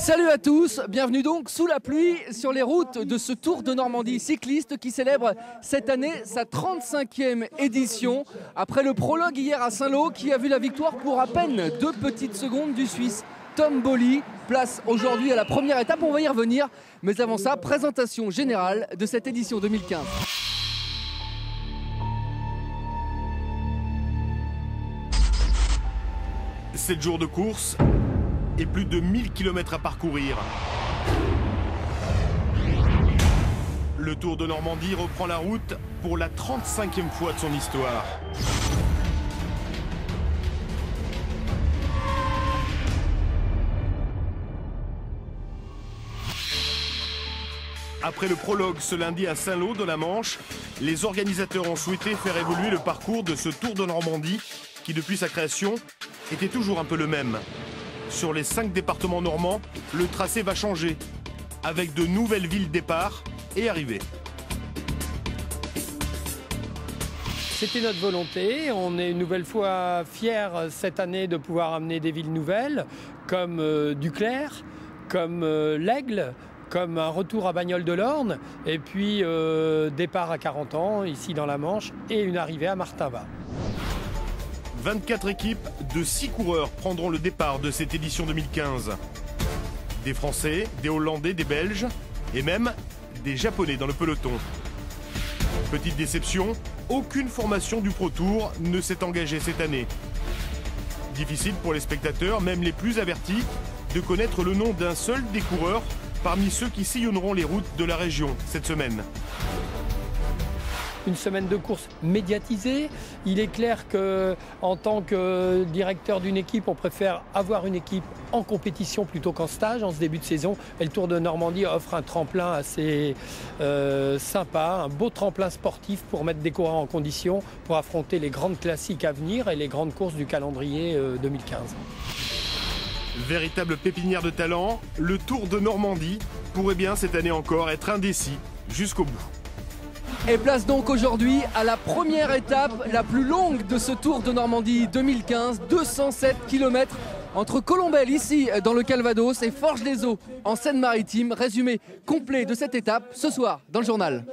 Salut à tous, bienvenue donc sous la pluie sur les routes de ce Tour de Normandie cycliste qui célèbre cette année sa 35e édition. Après le prologue hier à Saint-Lô qui a vu la victoire pour à peine 2 petites secondes du Suisse Tom Boly. Place aujourd'hui à la première étape, on va y revenir. Mais avant ça, présentation générale de cette édition 2015. 7 jours de course et plus de 1000 km à parcourir. Le Tour de Normandie reprend la route pour la 35e fois de son histoire. Après le prologue ce lundi à Saint-Lô dans la Manche, les organisateurs ont souhaité faire évoluer le parcours de ce Tour de Normandie qui, depuis sa création, était toujours un peu le même. Sur les 5 départements normands, le tracé va changer, avec de nouvelles villes départ et arrivées. C'était notre volonté. On est une nouvelle fois fiers cette année de pouvoir amener des villes nouvelles, comme Duclair, comme l'Aigle, comme un retour à Bagnoles de l'Orne, et puis départ à 40 ans, ici dans la Manche, et une arrivée à Martinvat. 24 équipes de 6 coureurs prendront le départ de cette édition 2015. Des Français, des Hollandais, des Belges et même des Japonais dans le peloton. Petite déception, aucune formation du Pro Tour ne s'est engagée cette année. Difficile pour les spectateurs, même les plus avertis, de connaître le nom d'un seul des coureurs parmi ceux qui sillonneront les routes de la région cette semaine. Une semaine de course médiatisée. Il est clair qu'en tant que directeur d'une équipe, on préfère avoir une équipe en compétition plutôt qu'en stage en ce début de saison. Et le Tour de Normandie offre un tremplin assez sympa, un beau tremplin sportif pour mettre des coureurs en condition pour affronter les grandes classiques à venir et les grandes courses du calendrier 2015. Véritable pépinière de talent, le Tour de Normandie pourrait bien cette année encore être indécis jusqu'au bout. Et place donc aujourd'hui à la première étape, la plus longue de ce Tour de Normandie 2015, 207 km entre Colombelles, ici dans le Calvados, et Forges-les-Eaux en Seine-Maritime. Résumé complet de cette étape ce soir dans le journal.